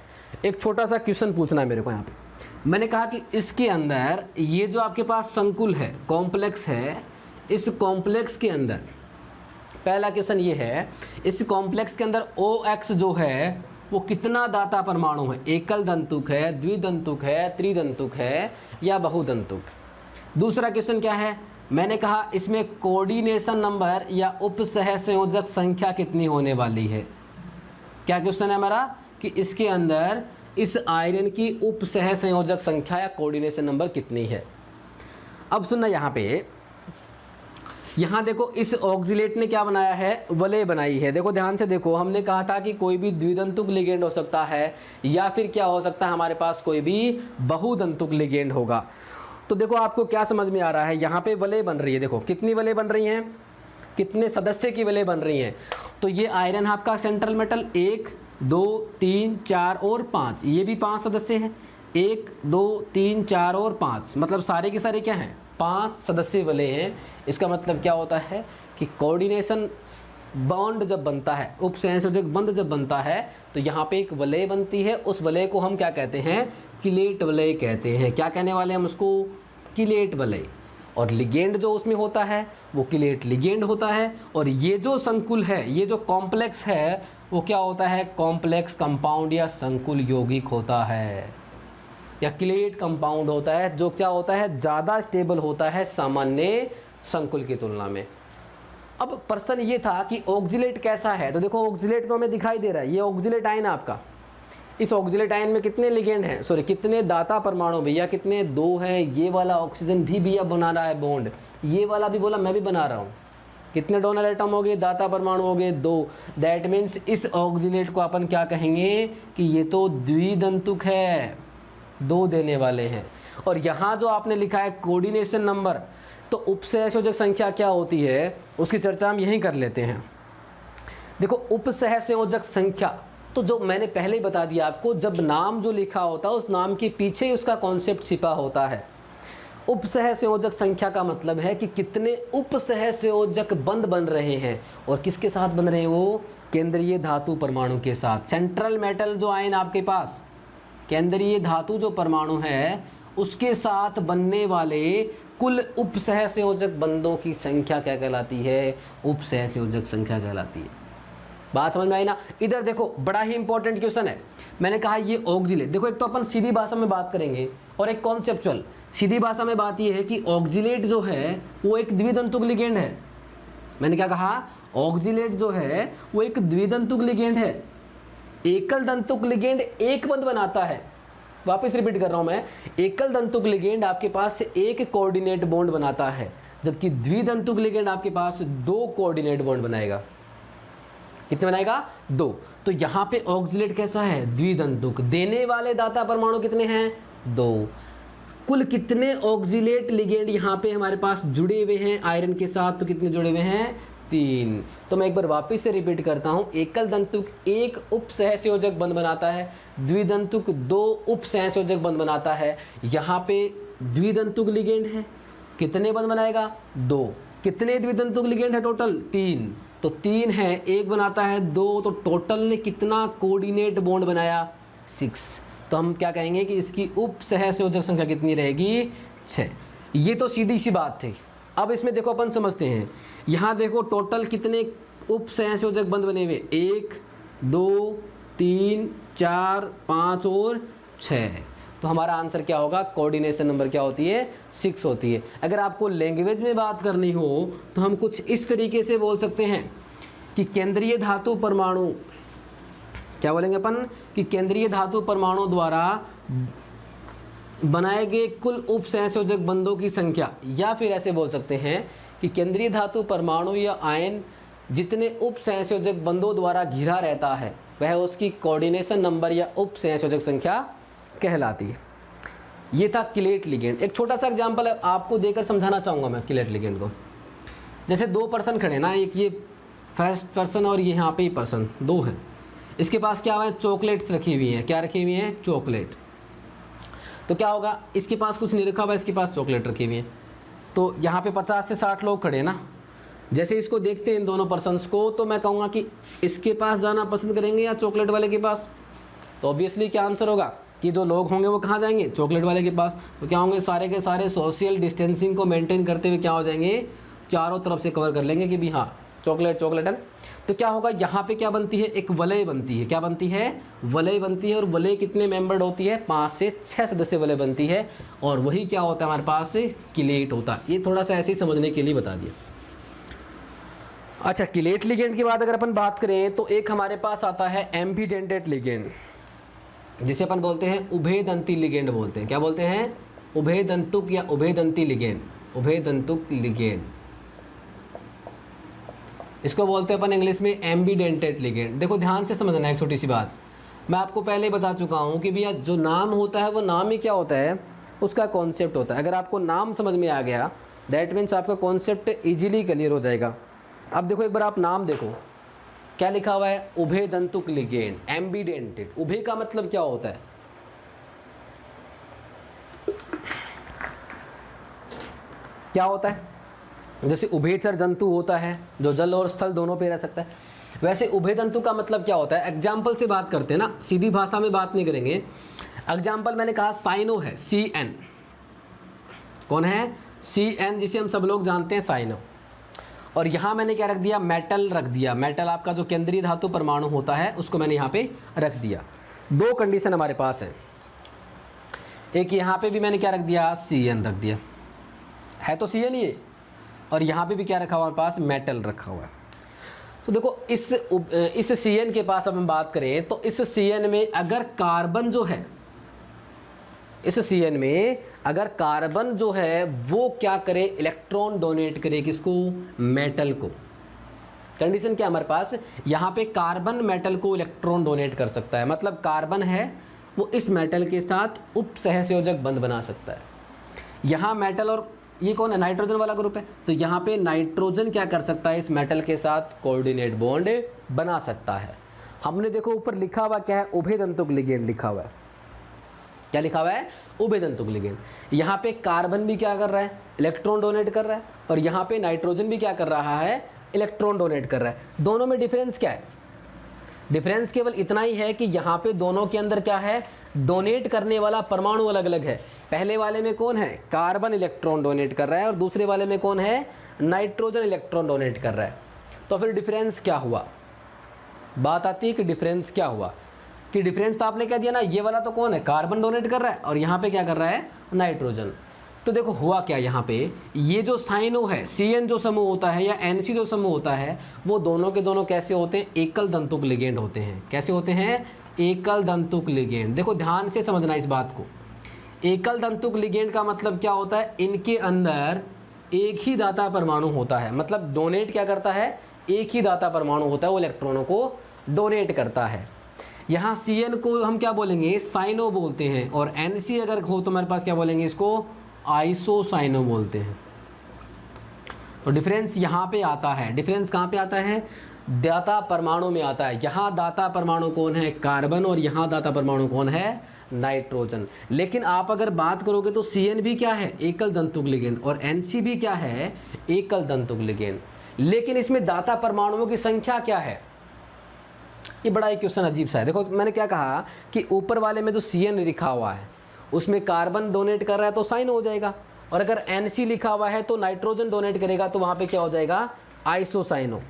एक छोटा सा क्वेश्चन पूछना है मेरे को यहाँ पे। मैंने कहा कि इसके अंदर ये जो आपके पास संकुल है, कॉम्प्लेक्स है, इस कॉम्प्लेक्स के अंदर पहला क्वेश्चन ये है, इस कॉम्प्लेक्स के अंदर OX जो है वो कितना दाता परमाणु है, एकल दंतुक है, द्विदंतुक है, त्रिदंतुक है या बहुदंतुक। दूसरा क्वेश्चन क्या है, मैंने कहा इसमें कोऑर्डिनेशन नंबर या उपसह संयोजक संख्या कितनी होने वाली है। क्या क्वेश्चन है हमारा कि इसके अंदर इस आयरन की उपसह संयोजक संख्या या कोऑर्डिनेशन नंबर कितनी है। अब सुनना, यहाँ देखो इस ऑक्जिलेट ने क्या बनाया है, वलय बनाई है। देखो ध्यान से देखो, हमने कहा था कि कोई भी द्विदंतुक लिगेंड हो सकता है या फिर क्या हो सकता है, हमारे पास कोई भी बहुदंतुक लिगेंड होगा। तो देखो आपको क्या समझ में आ रहा है, यहाँ पे वलय बन रही है। देखो कितनी वलय बन रही हैं, कितने सदस्य की वलय बन रही हैं। तो ये आयरन आपका सेंट्रल मेटल 1 2 3 4 और 5, ये भी 5 सदस्य हैं। 1 2 3 4 और 5, मतलब सारे के सारे क्या हैं, 5 सदस्य वलय हैं। इसका मतलब क्या होता है कि कोऑर्डिनेशन बॉन्ड जब बनता है, उपसंयोजक बंध जब बनता है, तो यहाँ पे एक वलय बनती है। उस वलय को हम क्या कहते हैं, किलेट वलय कहते हैं। क्या कहने वाले हम उसको, किलेट वलय। और लिगेंड जो उसमें होता है वो किलेट लिगेंड होता है। और ये जो संकुल है, ये जो कॉम्प्लेक्स है, वो क्या होता है, कॉम्प्लेक्स कंपाउंड या संकुल यौगिक होता है या किलेट कंपाउंड होता है, जो क्या होता है, ज़्यादा स्टेबल होता है सामान्य संकुल की तुलना में। अब प्रश्न ये था कि ऑक्जिलेट कैसा है, तो देखो ऑक्जिलेट तो हमें दिखाई दे रहा है, ये ऑक्जिलेट आयन आपका। इस ऑक्जिलेट आयन में कितने लिगेंड हैं, कितने दाता परमाणु भैया, कितने, 2 हैं। ये वाला ऑक्सीजन भी भैया बना रहा है बॉन्ड, ये वाला भी बोला मैं भी बना रहा हूँ। कितने डोनर एटम हो गए, दाता परमाणु हो गए 2। दैट मीन्स इस ऑक्जिलेट को अपन क्या कहेंगे कि ये तो द्विदंतुक है, 2 देने वाले हैं। और यहाँ जो आपने लिखा है कोऑर्डिनेशन नंबर, तो उपसहसंयोजक संख्या क्या होती है उसकी चर्चा हम यहीं कर लेते हैं। देखो उपसहसंयोजक संख्या, तो जो मैंने पहले ही बता दिया आपको, जब नाम जो लिखा होता है उस नाम के पीछे ही उसका कॉन्सेप्ट छिपा होता है। उपसहसंयोजक संख्या का मतलब है कि कितने उपसहसंयोजक बंध बन रहे हैं, और किसके साथ बन रहे हैं, वो केंद्रीय धातु परमाणु के साथ। सेंट्रल मेटल जो आयन आपके पास, केंद्रीय धातु जो परमाणु है उसके साथ बनने वाले कुल उपसहसंयोजक बंधों की संख्या क्या कहलाती है, उपसहसंयोजक संख्या कहलाती है। बात समझ में आई ना। इधर देखो बड़ा ही इंपॉर्टेंट क्वेश्चन है, मैंने कहा ये ऑक्जिलेट, देखो एक तो अपन सीधी भाषा में बात करेंगे और एक कॉन्सेप्चुअल। सीधी भाषा में बात ये है कि ऑक्जिलेट जो है वो एक द्विदंतुक लिगेंड है। मैंने क्या कहा, ऑक्जिलेट जो है वो एक द्विदंतुक लिगेंड है। एकल दंतुक लिगेंड एक बंध बनाता है, वापस रिपीट कर रहा हूं मैं, एकल दंतुक लिगेंड आपके पास एक कोऑर्डिनेट बॉन्ड बनाता है, जबकि द्विदंतुक लिगेंड आपके पास 2 कोऑर्डिनेट बॉन्ड बनाएगा। कितने बनाएगा, 2। तो यहाँ पे ऑक्जिलेट कैसा है, द्विदंतुक। देने वाले दाता परमाणु कितने हैं, 2। कुल कितने ऑक्जिलेट लिगेंड यहाँ पे हमारे पास जुड़े हुए हैं आयरन के साथ, तो कितने जुड़े हुए हैं? 3। तो मैं एक बार वापस से रिपीट करता हूँ, एकल दंतुक एक उप सहसंयोजक बंध बनाता है, द्विदंतुक 2 उप सहसंयोजक बंध बनाता है। यहाँ पे द्विदंतुक लिगेंड है, कितने बंध बनाएगा? 2। कितने द्विदंतुक लिगेंड है टोटल? 3। तो 3 है, एक बनाता है 2, तो टोटल ने कितना कोऑर्डिनेट बॉन्ड बनाया? 6। तो हम क्या कहेंगे कि इसकी उप सहसंयोजक संख्या कितनी रहेगी? 6। ये तो सीधी सी बात थी। अब इसमें देखो अपन समझते हैं, यहाँ देखो टोटल कितने उप सहसंयोजक बंध बने हुए? 1 2 3 4 5 और 6। तो हमारा आंसर क्या होगा? कोऑर्डिनेशन नंबर क्या होती है? 6 होती है। अगर आपको लैंग्वेज में बात करनी हो तो हम कुछ इस तरीके से बोल सकते हैं कि केंद्रीय धातु परमाणु, क्या बोलेंगे अपन? कि केंद्रीय धातु परमाणु द्वारा बनाए गए कुल उप सहसंयोजक बंधों की संख्या, या फिर ऐसे बोल सकते हैं कि केंद्रीय धातु परमाणु या आयन जितने उप सहसंयोजक बंधों द्वारा घिरा रहता है वह उसकी कोऑर्डिनेशन नंबर या उप सहसंयोजक संख्या कहलाती है। ये था किलेट लिगेंड। एक छोटा सा एग्जांपल आपको देकर समझाना चाहूँगा मैं किलेट लिगेंड को। जैसे 2 पर्सन खड़े ना, एक ये फर्स्ट पर्सन और ये यहाँ पे ही पर्सन 2 हैं। इसके पास क्या हुआ है? चॉकलेट्स रखी हुई हैं। क्या रखी हुई हैं? चॉकलेट। तो क्या होगा? इसके पास कुछ नहीं रखा हुआ, इसके पास चॉकलेट रखी हुई है। तो यहाँ पे 50 से 60 लोग खड़े ना, जैसे इसको देखते हैं इन दोनों पर्सन्स को, तो मैं कहूँगा कि इसके पास जाना पसंद करेंगे या चॉकलेट वाले के पास? तो ऑब्वियसली क्या आंसर होगा कि जो लोग होंगे वो कहाँ जाएंगे? चॉकलेट वाले के पास। तो क्या होंगे? सारे के सारे सोशल डिस्टेंसिंग को मेंटेन करते हुए क्या हो जाएंगे? चारों तरफ से कवर कर लेंगे कि भी हाँ चॉकलेट चॉकलेट है। तो क्या होगा? यहाँ पे क्या बनती है? एक वलय बनती है। क्या बनती है? वलय बनती है। और वलय कितने मेंबर्ड होती है? 5 से 6 सदस्य वलय बनती है। और वही क्या होता है हमारे पास? किलेट होता है। ये थोड़ा सा ऐसे ही समझने के लिए बता दिया। अच्छा, किलेट लिगेंड की बात अगर अपन बात करें तो एक हमारे पास आता है एम्बीडेंटेड लिगेंड, जिसे अपन बोलते हैं उभयदंती लिगेंड बोलते हैं। क्या बोलते हैं? उभयदंतुक या उभयदंती लिगेंड। उभयदंतुक लिगेंड, इसको बोलते हैं अपन इंग्लिश में एम्बीडेंटेड लिगेंड। देखो ध्यान से समझना है एक छोटी सी बात, मैं आपको पहले ही बता चुका हूँ कि भैया जो नाम होता है वो नाम ही क्या होता है? उसका कॉन्सेप्ट होता है। अगर आपको नाम समझ में आ गया दैट मीन्स आपका कॉन्सेप्ट इजीली क्लियर हो जाएगा। अब देखो एक बार आप नाम देखो, क्या लिखा हुआ है? उभयदंतुक लिगेंड, एम्बीडेंटेड। उभय का मतलब क्या होता है? क्या होता है? जैसे उभयचर जंतु होता है जो जल और स्थल दोनों पे रह सकता है, वैसे उभयदंतु का मतलब क्या होता है? एग्जाम्पल से बात करते हैं ना, सीधी भाषा में बात नहीं करेंगे। एग्जाम्पल मैंने कहा साइनो है, CN। कौन है? CN, जिसे हम सब लोग जानते हैं साइनो। और यहाँ मैंने क्या रख दिया? मेटल रख दिया। मेटल आपका जो केंद्रीय धातु परमाणु होता है उसको मैंने यहाँ पे रख दिया। 2 कंडीशन हमारे पास है, एक यहाँ पे भी मैंने क्या रख दिया? CN रख दिया है, तो CN ही है। और यहाँ पे भी क्या रखा हुआ हमारे पास? मेटल रखा हुआ है। तो देखो इस CN के पास अब हम बात करें तो इस CN में अगर कार्बन जो है, इस CN में अगर कार्बन जो है वो क्या करे? इलेक्ट्रॉन डोनेट करे। किसको? मेटल को। कंडीशन क्या हमारे पास? यहाँ पे कार्बन मेटल को इलेक्ट्रॉन डोनेट कर सकता है, मतलब कार्बन है वो इस मेटल के साथ उप सहसंयोजक बंध बना सकता है। यहाँ मेटल और ये कौन है? नाइट्रोजन वाला ग्रुप है, तो यहाँ पे नाइट्रोजन क्या कर सकता है? इस मेटल के साथ कोऑर्डिनेट बॉन्ड बना सकता है। हमने देखो ऊपर लिखा हुआ क्या है? उभयदंतुक लिगेंड लिखा हुआ है। क्या लिखा हुआ है? उभयदंतुक लिगेंड। यहाँ पे कार्बन भी क्या कर रहा है? इलेक्ट्रॉन डोनेट कर रहा है। और यहाँ पे नाइट्रोजन भी क्या कर रहा है? इलेक्ट्रॉन डोनेट कर रहा है। दोनों में डिफरेंस क्या है? डिफरेंस केवल इतना ही है कि यहाँ पे दोनों के अंदर क्या है? डोनेट करने वाला परमाणु अलग अलग है। पहले वाले में कौन है? कार्बन इलेक्ट्रॉन डोनेट कर रहा है, और दूसरे वाले में कौन है? नाइट्रोजन इलेक्ट्रॉन डोनेट कर रहा है। तो फिर डिफरेंस क्या हुआ? बात आती है कि डिफरेंस क्या हुआ, कि डिफरेंस तो आपने क्या दिया ना, ये वाला तो कौन है? कार्बन डोनेट कर रहा है, और यहाँ पे क्या कर रहा है? नाइट्रोजन। तो देखो हुआ क्या यहाँ पे, ये जो साइनो है, CN जो समूह होता है या NC जो समूह होता है, वो दोनों के दोनों कैसे होते हैं? एकल दंतुक लिगेंड होते हैं। कैसे होते हैं? एकल दंतुक लिगेंड। देखो ध्यान से समझना इस बात को। एकल दंतुक लिगेंड का मतलब क्या होता है? इनके अंदर एक ही दाता परमाणु होता है, मतलब डोनेट क्या करता है? एक ही दाता परमाणु होता है, वो इलेक्ट्रॉनों को डोनेट करता है। यहाँ CN को हम क्या बोलेंगे, साइनो बोलते हैं, और NC अगर हो तो हमारे पास क्या बोलेंगे, इसको आइसोसाइनो बोलते हैं। तो डिफरेंस यहाँ पे आता है। डिफरेंस कहाँ पे आता है, दाता परमाणु में आता है। यहाँ दाता परमाणु कौन है, कार्बन, और यहाँ दाता परमाणु कौन है, नाइट्रोजन। लेकिन आप अगर बात करोगे तो CN भी क्या है, एकल दंतुक लिगेंड, और NC भी क्या है, एकल दंतुक लिगेंड। लेकिन इसमें दाता परमाणुओं की संख्या क्या है, ये बड़ा एक क्वेश्चन अजीब सा है। देखो मैंने क्या कहा कि ऊपर वाले में जो CN लिखा हुआ है उसमें कार्बन डोनेट कर रहा है तो साइन हो जाएगा, और अगर NC लिखा हुआ है तो नाइट्रोजन डोनेट करेगा तो वहाँ पे क्या हो जाएगा, आइसोसाइनो।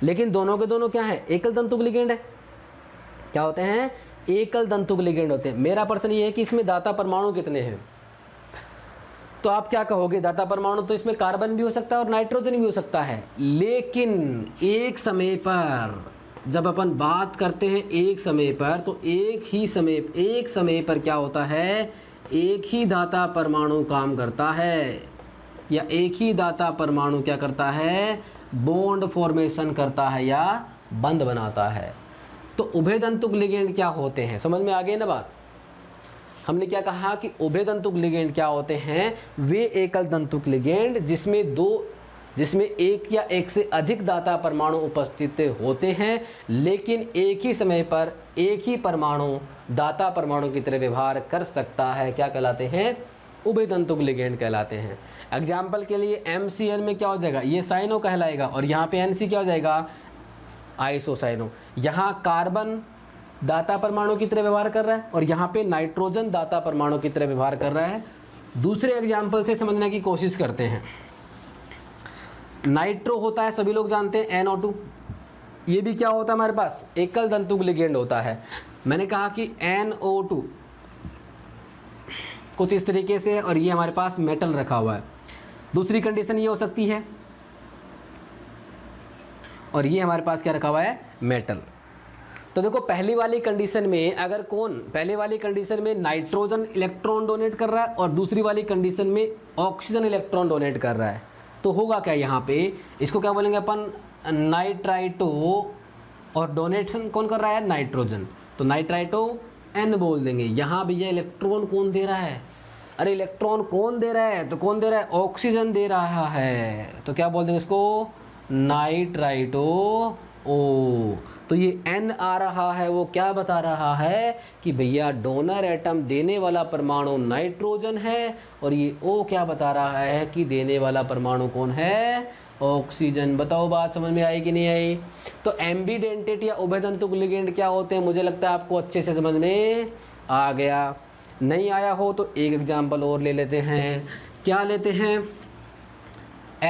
लेकिन दोनों के दोनों क्या है, एकल दंतुक लिगेंड है। क्या होते हैं, एकल दंतुक लिगेंड होते हैं। मेरा प्रश्न ये है कि इसमें दाता परमाणु कितने हैं, तो आप क्या कहोगे, दाता परमाणु तो इसमें कार्बन भी हो सकता है और नाइट्रोजन भी हो सकता है। लेकिन एक समय पर जब अपन बात करते हैं एक समय पर, तो एक समय पर क्या होता है, एक ही दाता परमाणु काम करता है, या एक ही दाता परमाणु क्या करता है, बॉन्ड फॉर्मेशन करता है या बंध बनाता है। तो उभयदंतुक लिगेंड क्या होते हैं, समझ में आ गई ना बात। हमने क्या कहा कि उभयदंतुक लिगेंड क्या होते हैं, वे एकल दंतुक लिगेंड जिसमें एक या एक से अधिक दाता परमाणु उपस्थित होते हैं, लेकिन एक ही समय पर एक ही परमाणु दाता परमाणु की तरह व्यवहार कर सकता है, क्या कहलाते हैं, उभयदंतुक लिगेंड कहलाते हैं। एग्जाम्पल के लिए MCN में क्या हो जाएगा, ये साइनो कहलाएगा, और यहाँ पे NC क्या हो जाएगा, आइसोसाइनो। यहाँ कार्बन दाता परमाणु की तरह व्यवहार कर रहा है, और यहाँ पे नाइट्रोजन दाता परमाणु की तरह व्यवहार कर रहा है। दूसरे एग्जाम्पल से समझने की कोशिश करते हैं। नाइट्रो होता है, सभी लोग जानते हैं, NO2। ये भी क्या होता है हमारे पास, एकल दंतुक लिगेंड होता है। मैंने कहा कि NO2 कुछ इस तरीके से है, और ये हमारे पास मेटल रखा हुआ है। दूसरी कंडीशन ये हो सकती है, और ये हमारे पास क्या रखा हुआ है, मेटल। तो देखो पहली वाली कंडीशन में अगर पहले वाली कंडीशन में नाइट्रोजन इलेक्ट्रॉन डोनेट कर रहा है और दूसरी वाली कंडीशन में ऑक्सीजन इलेक्ट्रॉन डोनेट कर रहा है, तो होगा क्या, यहाँ पे इसको क्या बोलेंगे अपन, नाइट्राइटो, और डोनेशन कौन कर रहा है, नाइट्रोजन, तो नाइट्राइटो N बोल देंगे। यहाँ भैया इलेक्ट्रॉन कौन दे रहा है, अरे इलेक्ट्रॉन कौन दे रहा है, तो कौन दे रहा है, ऑक्सीजन दे रहा है, तो क्या बोल देंगे इसको, नाइट्राइटो O। तो ये N आ रहा है, वो क्या बता रहा है कि भैया डोनर एटम देने वाला परमाणु नाइट्रोजन है, और ये O क्या बता रहा है कि देने वाला परमाणु कौन है, ऑक्सीजन। बताओ बात समझ में आई कि नहीं आई। तो एम्बीडेंटेट या उभयदंतुक लिगेंड क्या होते हैं, मुझे लगता है आपको अच्छे से समझ में आ गया। नहीं आया हो तो एक एग्जाम्पल और ले लेते हैं। क्या लेते हैं,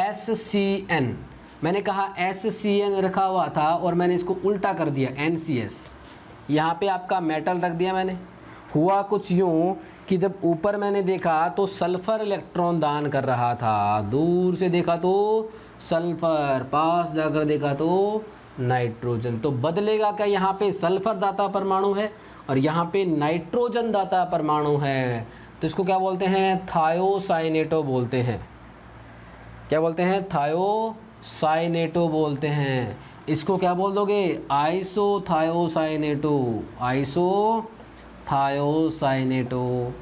SCN। मैंने कहा SCN रखा हुआ था और मैंने इसको उल्टा कर दिया NCS। यहाँ पे आपका मेटल रख दिया मैंने। हुआ कुछ यूँ कि जब ऊपर मैंने देखा तो सल्फर इलेक्ट्रॉन दान कर रहा था, दूर से देखा तो सल्फर, पास जाकर देखा तो नाइट्रोजन। तो बदलेगा क्या, यहाँ पे सल्फर दाता परमाणु है और यहाँ पे नाइट्रोजन दाता परमाणु है, तो इसको क्या बोलते हैं, थायोसाइनेटो बोलते हैं। क्या बोलते हैं, थायोसाइनेटो बोलते हैं। इसको क्या बोल दोगे, आइसोथायोसाइनेटो, आइसोथायोसाइनेटो।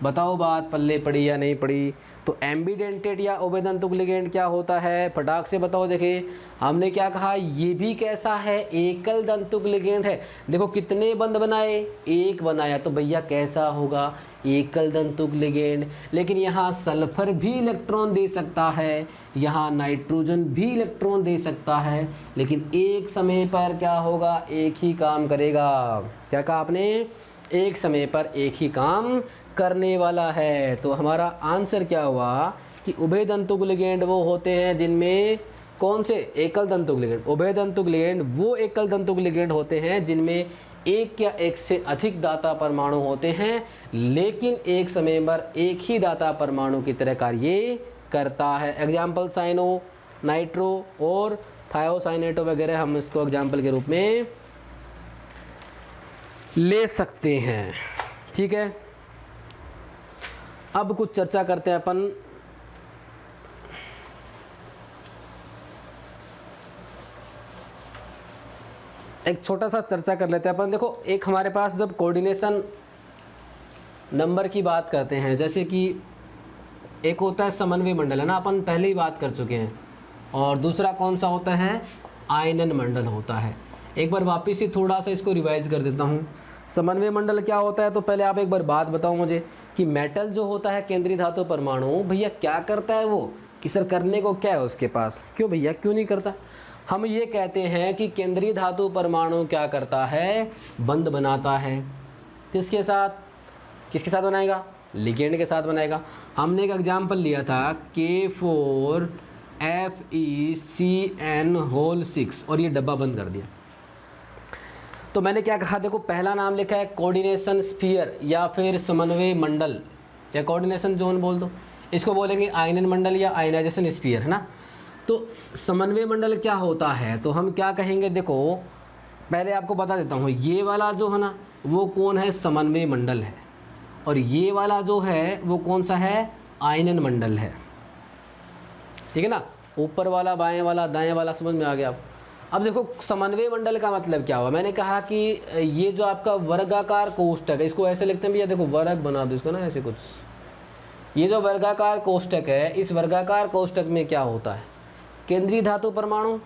बताओ बात पल्ले पड़ी या नहीं पड़ी। तो एम्बीडेंटेड या उभयदंतुक लिगेंड क्या होता है, फटाक से बताओ। देखिए हमने क्या कहा, ये भी कैसा है, एकल दंतुक लिगेंड है। देखो कितने बंध बनाए, एक बनाया, तो भैया कैसा होगा, एकल दंतुक लिगेंड। लेकिन यहाँ सल्फर भी इलेक्ट्रॉन दे सकता है, यहाँ नाइट्रोजन भी इलेक्ट्रॉन दे सकता है, लेकिन एक समय पर क्या होगा, एक ही काम करेगा। क्या कहा आपने, एक समय पर एक ही काम करने वाला है। तो हमारा आंसर क्या हुआ कि उभयदंतुक लिगेंड वो होते हैं जिनमें, कौन से, एकल दंतुक लिगेंड। उभयदंतुक लिगेंड वो एकल दंतुक लिगेंड होते हैं जिनमें एक या एक से अधिक दाता परमाणु होते हैं, लेकिन एक समय पर एक ही दाता परमाणु की तरह कार्य करता है। एग्जाम्पल साइनो, नाइट्रो और थायोसाइनेटो वगैरह हम इसको एग्जाम्पल के रूप में ले सकते हैं। ठीक है, अब कुछ चर्चा करते हैं अपन एक छोटा सा चर्चा कर लेते हैं अपन। देखो एक हमारे पास जब कोऑर्डिनेशन नंबर की बात करते हैं, जैसे कि एक होता है समन्वय मंडल, है ना, अपन पहले ही बात कर चुके हैं, और दूसरा कौन सा होता है, आयनन मंडल होता है। एक बार वापस से थोड़ा सा इसको रिवाइज कर देता हूँ। समन्वय मंडल क्या होता है, तो पहले आप एक बार बात बताओ मुझे कि मेटल जो होता है केंद्रीय धातु परमाणु, भैया क्या करता है वो, कि सर करने को क्या है उसके पास, क्यों भैया क्यों नहीं करता। हम ये कहते हैं कि केंद्रीय धातु परमाणु क्या करता है, बंध बनाता है। किसके साथ, किसके साथ बनाएगा, लिगेंड के साथ बनाएगा। हमने एक एग्जाम्पल लिया था K4FeCN6 और ये डब्बा बंद कर दिया। तो मैंने क्या कहा, देखो पहला नाम लिखा है कोऑर्डिनेशन स्फीयर या फिर समन्वय मंडल या कोऑर्डिनेशन जोन बोल दो, इसको बोलेंगे आयनन मंडल या आयनाइजेशन स्फीयर, है ना। तो समन्वय मंडल क्या होता है, तो हम क्या कहेंगे, देखो पहले आपको बता देता हूँ, ये वाला जो है ना वो कौन है, समन्वय मंडल है, और ये वाला जो है वो कौन सा है, आयनन मंडल है। ठीक है ना, ऊपर वाला बाएं वाला दाएं वाला समझ में आ गया आप। अब देखो समन्वय मंडल का मतलब क्या हुआ, मैंने कहा कि ये जो आपका वर्गाकार कोष्ठक है, इसको ऐसे लिखते हैं भैया, देखो वर्ग बना दो इसको ना ऐसे कुछ। ये जो वर्गाकार कोष्ठक है, इस वर्गाकार कोष्ठक में क्या होता है, केंद्रीय धातु परमाणु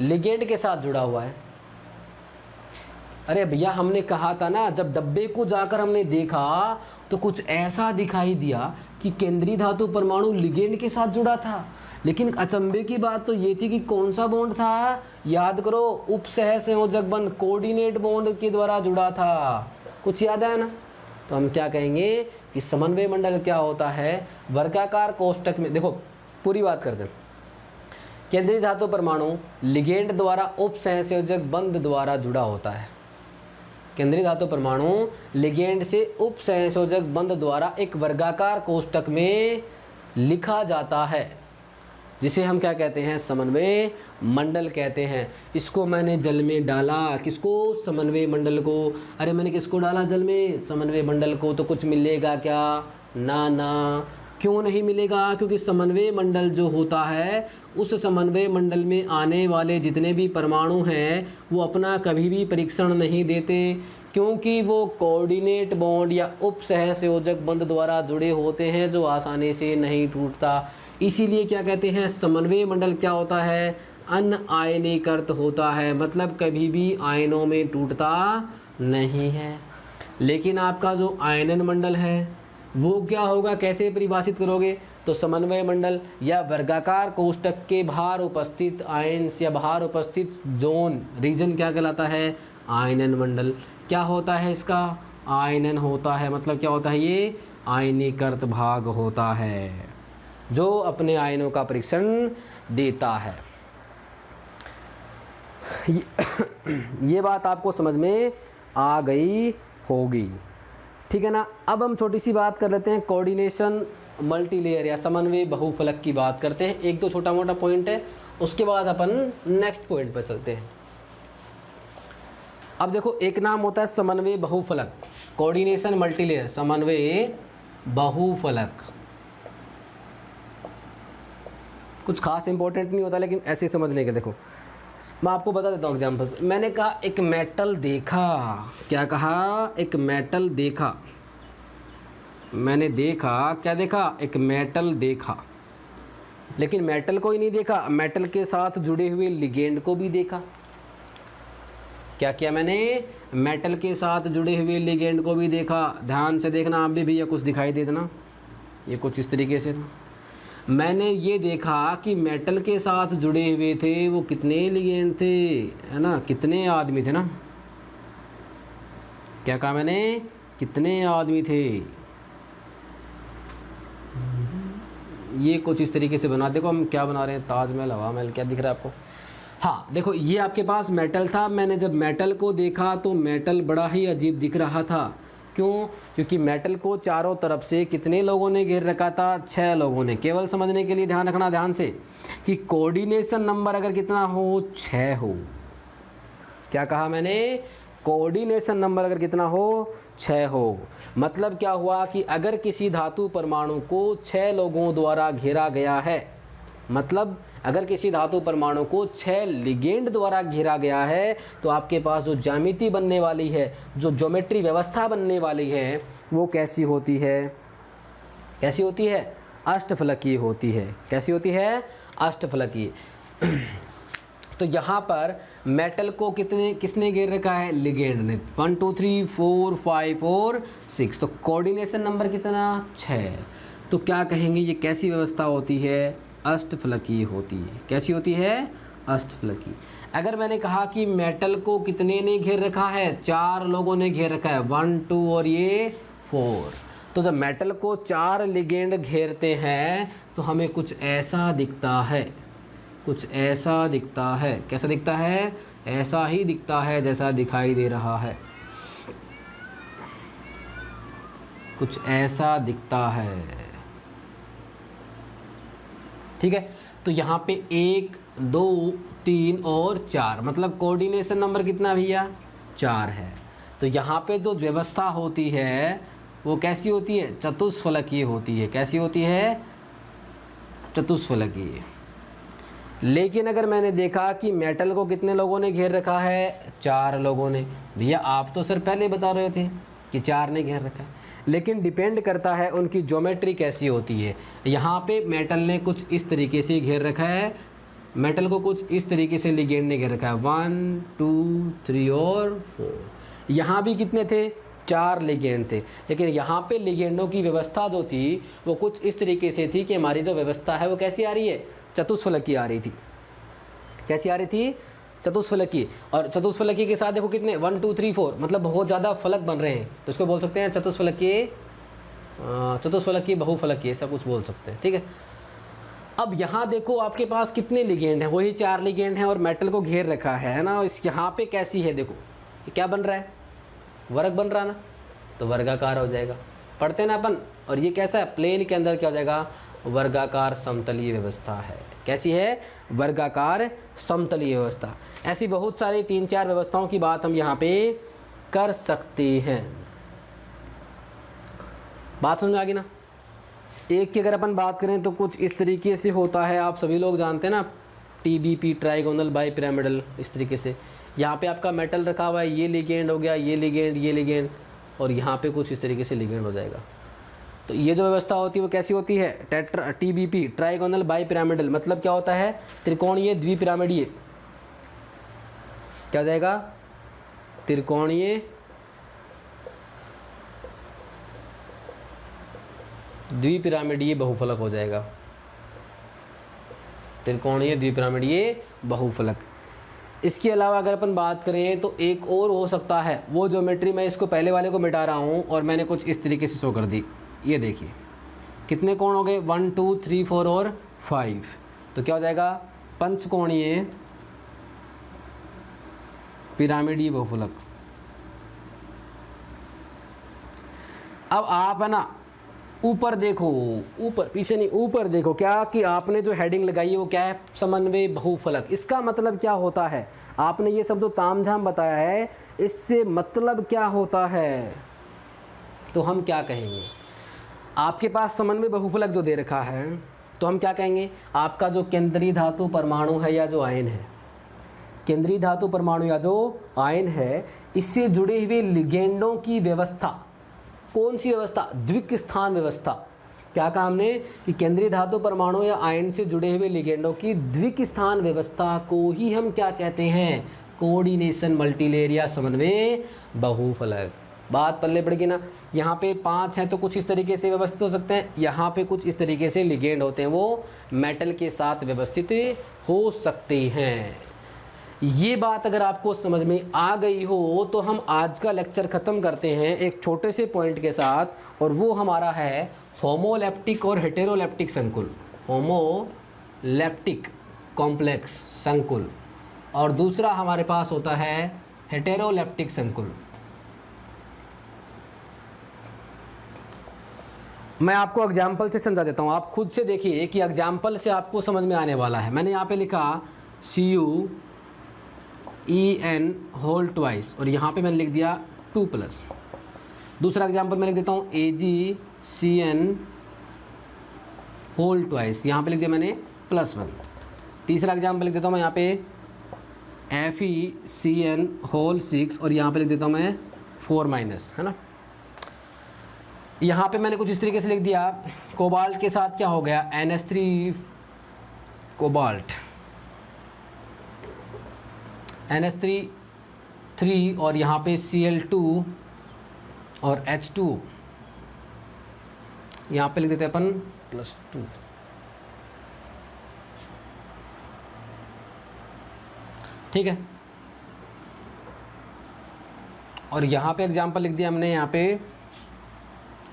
लिगेंड के साथ जुड़ा हुआ है। अरे भैया हमने कहा था ना, जब डब्बे को जाकर हमने देखा तो कुछ ऐसा दिखाई दिया कि केंद्रीय धातु परमाणु लिगेंड के साथ जुड़ा था, लेकिन अचंभे की बात तो ये थी कि कौन सा बॉन्ड था, याद करो, उपसह संयोजक बंध, कोऑर्डिनेट बॉन्ड के द्वारा जुड़ा था। कुछ याद है ना। तो हम क्या कहेंगे कि समन्वय मंडल क्या होता है, वर्गाकार कोष्ठक में, देखो पूरी बात करते हैं, केंद्रीय धातु परमाणु लिगेंड द्वारा उपसहसंयोजक बंध द्वारा जुड़ा होता है। केंद्रीय धातु परमाणु लिगेंड से उपसहसंयोजक बंध द्वारा एक वर्गाकार कोष्ठक में लिखा जाता है, जिसे हम क्या कहते हैं, समन्वय मंडल कहते हैं। इसको मैंने जल में डाला, किसको, समन्वय मंडल को। अरे मैंने किसको डाला जल में, समन्वय मंडल को, तो कुछ मिलेगा क्या, ना ना। क्यों नहीं मिलेगा, क्योंकि समन्वय मंडल जो होता है, उस समन्वय मंडल में आने वाले जितने भी परमाणु हैं वो अपना कभी भी परीक्षण नहीं देते, क्योंकि वो कोऑर्डिनेट बॉन्ड या उपसहसंयोजक बंध द्वारा जुड़े होते हैं जो आसानी से नहीं टूटता। इसीलिए क्या कहते हैं, समन्वय मंडल क्या होता है, अनआयनीकृत होता है, मतलब कभी भी आयनों में टूटता नहीं है। लेकिन आपका जो आयनन मंडल है वो क्या होगा, कैसे परिभाषित करोगे, तो समन्वय मंडल या वर्गाकार कोष्ठक के बाहर उपस्थित आयन्स या बाहर उपस्थित जोन रीजन क्या कहलाता है, आयनन मंडल। क्या होता है इसका, आयनन होता है, मतलब क्या होता है, ये आयनीकृत भाग होता है जो अपने आयनों का परीक्षण देता है। ये बात आपको समझ में आ गई होगी, ठीक है ना। अब हम छोटी सी बात कर लेते हैं कोऑर्डिनेशन मल्टीलेयर या समन्वय बहुफलक की बात करते हैं। एक दो छोटा मोटा पॉइंट है, उसके बाद अपन नेक्स्ट पॉइंट पर चलते हैं। अब देखो एक नाम होता है समन्वय बहुफलक, कोऑर्डिनेशन मल्टीलेयर, समन्वय बहुफलक। कुछ खास इंपॉर्टेंट नहीं होता, लेकिन ऐसे समझने के, देखो मैं आपको बता देता हूँ एग्जाम्पल। मैंने कहा एक मेटल देखा, क्या कहा, एक मेटल देखा, मैंने देखा, क्या देखा, एक मेटल देखा, लेकिन मेटल को ही नहीं देखा, मेटल के साथ जुड़े हुए लिगेंड को भी देखा। क्या किया मैंने, मेटल के साथ जुड़े हुए लिगेंड को भी देखा। ध्यान से देखना आप भी भैया, कुछ दिखाई दे देना, ये कुछ इस तरीके से था। मैंने ये देखा कि मेटल के साथ जुड़े हुए थे वो कितने लिगेंड थे, है ना, कितने आदमी थे ना। क्या कहा मैंने, कितने आदमी थे। ये कुछ इस तरीके से बना, देखो हम क्या बना रहे हैं, ताजमहल, हवा महल, क्या दिख रहा है आपको। हाँ देखो ये आपके पास मेटल था, मैंने जब मेटल को देखा तो मेटल बड़ा ही अजीब दिख रहा था। क्यों, क्योंकि मेटल को चारों तरफ से कितने लोगों ने घेर रखा था, 6 लोगों ने। केवल समझने के लिए ध्यान रखना, ध्यान से, कि कोऑर्डिनेशन नंबर अगर कितना हो, 6 हो। क्या कहा मैंने, कोऑर्डिनेशन नंबर अगर कितना हो, 6 हो। मतलब क्या हुआ कि अगर किसी धातु परमाणु को 6 लोगों द्वारा घेरा गया है, मतलब अगर किसी धातु परमाणु को 6 लिगेंड द्वारा घेरा गया है तो आपके पास जो ज्यामिति बनने वाली है, जो ज्योमेट्री व्यवस्था बनने वाली है, वो कैसी होती है? कैसी होती है? अष्टफलकीय होती है। कैसी होती है? अष्टफलकीय। तो यहाँ पर मेटल को किसने घेर रखा है? लिगेंड ने। 1 2 3 4 5 और 6। तो कोऑर्डिनेशन नंबर कितना? 6। तो क्या कहेंगे, ये कैसी व्यवस्था होती है? अष्टफलकीय होती है। कैसी होती है? अष्टफलकीय। अगर मैंने कहा कि मेटल को कितने ने घेर रखा है? 4 लोगों ने घेर रखा है, 1 2 और ये 4। तो जब मेटल को 4 लिगेंड घेरते हैं तो हमें कुछ ऐसा दिखता है, कुछ ऐसा दिखता है। कैसा दिखता है? ऐसा ही दिखता है जैसा दिखाई दे रहा है, कुछ ऐसा दिखता है। ठीक है, तो यहाँ पे 1 2 3 और 4, मतलब कोऑर्डिनेशन नंबर कितना भैया? 4 है। तो यहाँ पे जो व्यवस्था होती है वो कैसी होती है? चतुष्फलकीय होती है। कैसी होती है? चतुष्फलकीय। लेकिन अगर मैंने देखा कि मेटल को कितने लोगों ने घेर रखा है? 4 लोगों ने। भैया आप तो सर पहले बता रहे थे कि 4 ने घेर रखा है, लेकिन डिपेंड करता है उनकी ज्योमेट्री कैसी होती है। यहाँ पे मेटल ने कुछ इस तरीके से घेर रखा है, मेटल को कुछ इस तरीके से लिगेंड ने घेर रखा है, 1 2 3 और 4। यहाँ भी कितने थे? 4 लिगेंड थे। लेकिन यहाँ पे लिगेंडों की व्यवस्था जो थी वो कुछ इस तरीके से थी कि हमारी जो व्यवस्था है वो कैसी आ रही है? चतुष्फलकीय आ रही थी। कैसी आ रही थी? चतुष्फलकीय। और चतुष्फलकीय के साथ देखो कितने? 1 2 3 4, मतलब बहुत ज़्यादा फलक बन रहे हैं, तो इसको बोल सकते हैं चतुष्फलकीय, चतुष्फलकीय बहुफलकीय, ऐसा कुछ बोल सकते हैं। ठीक है, अब यहाँ देखो आपके पास कितने लिगेंड हैं? वही 4 लिगेंड हैं और मेटल को घेर रखा है ना। इस यहाँ पे कैसी है? देखो ये क्या बन रहा है? वर्ग बन रहा ना, तो वर्गाकार हो जाएगा। पढ़ते हैं ना अपन। और ये कैसा है? प्लेन के अंदर क्या हो जाएगा? वर्गाकार समतलीय व्यवस्था है। कैसी है? वर्गाकार समतलीय व्यवस्था। ऐसी बहुत सारी 3-4 व्यवस्थाओं की बात हम यहाँ पे कर सकते हैं। बात समझ में आ गई ना? एक की अगर अपन बात करें तो कुछ इस तरीके से होता है, आप सभी लोग जानते हैं ना, TBP, ट्राइगोनल बाई पिरामिडल। इस तरीके से यहाँ पे आपका मेटल रखा हुआ है, ये लिगेंड हो गया, ये लिगेंड, ये लिगेंड, और यहाँ पे कुछ इस तरीके से लिगेंड हो जाएगा। तो ये जो व्यवस्था होती है वो कैसी होती है? TBP, trigonal bi pyramidal. मतलब क्या होता है? त्रिकोणीय द्विपिरामिडीय। क्या हो जाएगा? त्रिकोणीय द्विपिरामिडीय बहुफलक हो जाएगा। त्रिकोणीय द्विपिरामिडीय बहुफलक। इसके अलावा अगर अपन बात करें तो एक और हो सकता है, वो ज्योमेट्री मैं इसको पहले वाले को मिटा रहा हूँ और मैंने कुछ इस तरीके से शो कर दी। ये देखिए कितने कोण हो गए? 1 2 3 4 और 5। तो क्या हो जाएगा? पंचकोणीय पिरामिडीय बहुफलक। अब आप है ना ऊपर देखो, ऊपर पीछे नहीं, ऊपर देखो क्या कि आपने जो हेडिंग लगाई है वो क्या है? समन्वय बहुफलक। इसका मतलब क्या होता है? आपने ये सब जो तामझाम बताया है इससे मतलब क्या होता है? तो हम क्या कहेंगे? आपके पास समन्वय बहुफलक जो दे रखा है तो हम क्या कहेंगे? आपका जो केंद्रीय धातु परमाणु है या जो आयन है, केंद्रीय धातु परमाणु या जो आयन है, इससे जुड़े हुए लिगेंडों की व्यवस्था। कौन सी व्यवस्था? द्विक स्थान व्यवस्था। क्या कहा हमने? कि केंद्रीय धातु परमाणु या आयन से जुड़े हुए लिगेंडों की द्विक स्थान व्यवस्था को ही हम क्या कहते हैं? कोऑर्डिनेशन मल्टीलेयर या समन्वय बहुफलक। बात पल्ले पड़ेगी ना? यहाँ पे 5 हैं तो कुछ इस तरीके से व्यवस्थित हो सकते हैं, यहाँ पे कुछ इस तरीके से लिगेंड होते हैं, वो मेटल के साथ व्यवस्थित हो सकते हैं। ये बात अगर आपको समझ में आ गई हो तो हम आज का लेक्चर ख़त्म करते हैं एक छोटे से पॉइंट के साथ, और वो हमारा है होमोलैप्टिक और हेटेरोलैप्टिक संकुल। होमोलैप्टिक कॉम्प्लेक्स संकुल, और दूसरा हमारे पास होता है हेटेरोलैप्टिक संकुल। मैं आपको एग्जाम्पल से समझा देता हूँ, आप खुद से देखिए कि एग्जाम्पल से आपको समझ में आने वाला है। मैंने यहाँ पे लिखा CuEn होल ट्वाइस, और यहाँ पे मैंने लिख दिया 2+। दूसरा एग्जाम्पल मैं लिख देता हूँ AgCN होल ट्वाइस, यहाँ पे लिख दिया मैंने +1। तीसरा एग्जाम्पल लिख देता हूँ मैं यहाँ पे FeCN होल 6 और यहाँ पे लिख देता हूँ मैं 4-, है ना। यहाँ पे मैंने कुछ इस तरीके से लिख दिया, कोबाल्ट के साथ क्या हो गया, NH3 कोबाल्ट, NH3 और यहाँ पे Cl2 और H2, यहाँ पे लिख देते हैं अपन +2। ठीक है, और यहाँ पे एग्जाम्पल लिख दिया हमने, यहाँ पे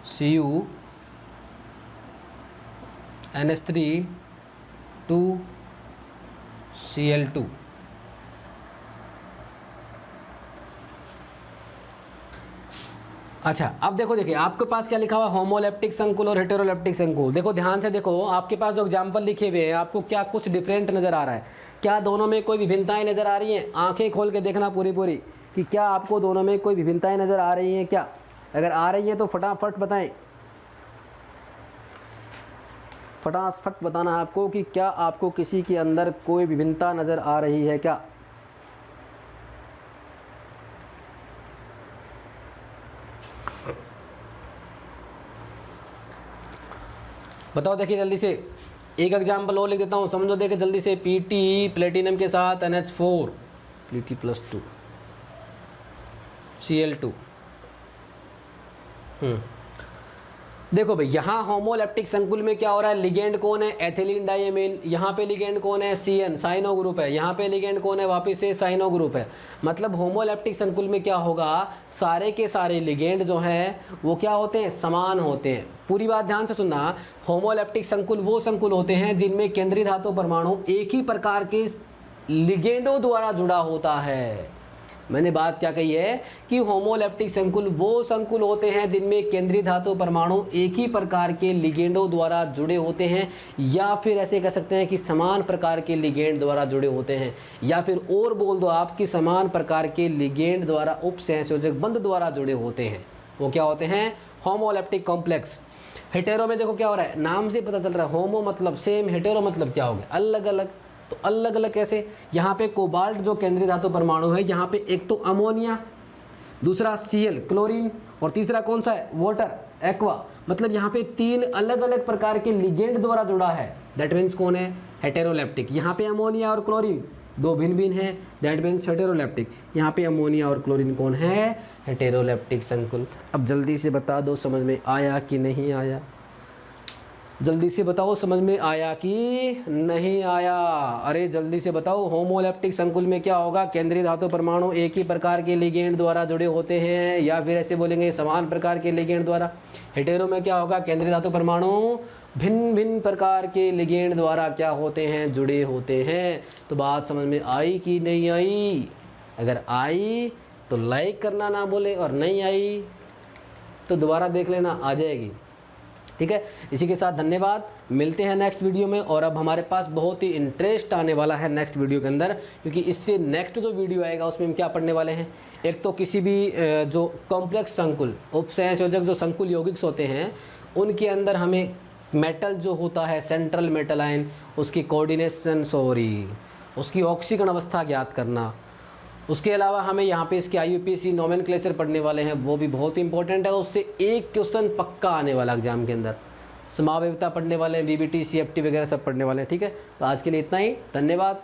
Cu NH3 2 Cl2। अच्छा, अब देखो, देखिए आपके पास क्या लिखा हुआ, होमोलेप्टिक संकुल और हेटेरोलेप्टिक संकुल। देखो ध्यान से देखो, आपके पास जो एग्जाम्पल लिखे हुए हैं, आपको क्या कुछ डिफरेंट नज़र आ रहा है? क्या दोनों में कोई विभिन्नताएं नज़र आ रही हैं? आंखें खोल के देखना पूरी पूरी कि क्या आपको दोनों में कोई विभिन्नताएं नज़र आ रही हैं क्या? अगर आ रही हैं तो फटाफट बताएं, फटाफट बताना आपको कि क्या आपको किसी के अंदर कोई विभिन्नता नज़र आ रही है क्या? बताओ, देखिए जल्दी से। एक एग्जाम्पल और लिख देता हूँ, समझो देखिए जल्दी से। Pt प्लेटिनम के साथ NH4 Pt+2 Cl2। देखो भाई, यहाँ होमोलेप्टिक संकुल में क्या हो रहा है, लिगेंड कौन है, एथिलीन डाइएमीन। यहाँ पे लिगेंड कौन है, CN साइनो ग्रुप है। यहाँ पे लिगेंड कौन है, वापस से साइनो ग्रुप है। मतलब होमोलेप्टिक संकुल में क्या होगा, सारे के सारे लिगेंड जो हैं वो क्या होते हैं, समान होते हैं। पूरी बात ध्यान से सुनना, होमोलेप्टिक संकुल वो संकुल होते हैं जिनमें केंद्रीय धातु परमाणु एक ही प्रकार के लिगेंडों द्वारा जुड़ा होता है। मैंने बात क्या कही है कि होमोलेप्टिक संकुल वो संकुल होते हैं जिनमें केंद्रीय धातु परमाणु एक ही प्रकार के लिगेंडों द्वारा जुड़े होते हैं, या फिर ऐसे कह सकते हैं कि समान प्रकार के लिगेंड द्वारा जुड़े होते हैं, या फिर और बोल दो आप कि समान प्रकार के लिगेंड द्वारा उपसंयोजक बंध द्वारा जुड़े होते हैं। वो क्या होते हैं, होमोलेप्टिक कॉम्प्लेक्स। हेटेरो में देखो क्या हो रहा है, नाम से पता चल रहा है, होमो मतलब सेम, हेटेरो मतलब क्या हो गया, अलग अलग। तो अलग अलग कैसे, यहाँ पे कोबाल्ट जो केंद्रीय धातु परमाणु है, यहाँ पे एक तो अमोनिया, दूसरा Cl क्लोरीन, और तीसरा कौन सा है, वाटर एक्वा। मतलब यहाँ पे 3 अलग अलग प्रकार के लिगेंड द्वारा जुड़ा है। दैट मीन्स कौन है, हेटेरोलेप्टिक। यहाँ पे अमोनिया और क्लोरीन दो भिन्न भिन्न है, दैट मीन्स हेटेरोलेप्टिक। यहाँ पे अमोनिया और क्लोरीन कौन है, हेटेरोलेप्टिक संकुल। अब जल्दी से बता दो समझ में आया कि नहीं आया, जल्दी से बताओ समझ में आया कि नहीं आया। अरे जल्दी से बताओ, होमोलेप्टिक संकुल में क्या होगा, केंद्रीय धातु परमाणु एक ही प्रकार के लिगेंड द्वारा जुड़े होते हैं, या फिर ऐसे बोलेंगे समान प्रकार के लिगेंड द्वारा। हेटेरो में क्या होगा, केंद्रीय धातु परमाणु भिन्न भिन्न प्रकार के लिगेंड द्वारा क्या होते हैं, जुड़े होते हैं। तो बात समझ में आई कि नहीं आई? अगर आई तो लाइक करना ना बोले, और नहीं आई तो दोबारा देख लेना, आ जाएगी। ठीक है, इसी के साथ धन्यवाद, मिलते हैं नेक्स्ट वीडियो में। और अब हमारे पास बहुत ही इंटरेस्ट आने वाला है नेक्स्ट वीडियो के अंदर, क्योंकि इससे नेक्स्ट जो वीडियो आएगा उसमें हम क्या पढ़ने वाले हैं। एक तो किसी भी जो कॉम्प्लेक्स संकुल, उपसंयोजक जो संकुल यौगिक्स होते हैं, उनके अंदर हमें मेटल जो होता है, सेंट्रल मेटल आयन, उसकी कोऑर्डिनेशन, उसकी ऑक्सीकरण अवस्था ज्ञात करना। उसके अलावा हमें यहाँ पे इसके IUPAC नोमेनक्लेचर पढ़ने वाले हैं, वो भी बहुत इंपॉर्टेंट है। उससे एक क्वेश्चन पक्का आने वाला एग्जाम के अंदर। समावयवता पढ़ने वाले हैं, VBT CFT वगैरह सब पढ़ने वाले हैं। ठीक है, तो आज के लिए इतना ही, धन्यवाद।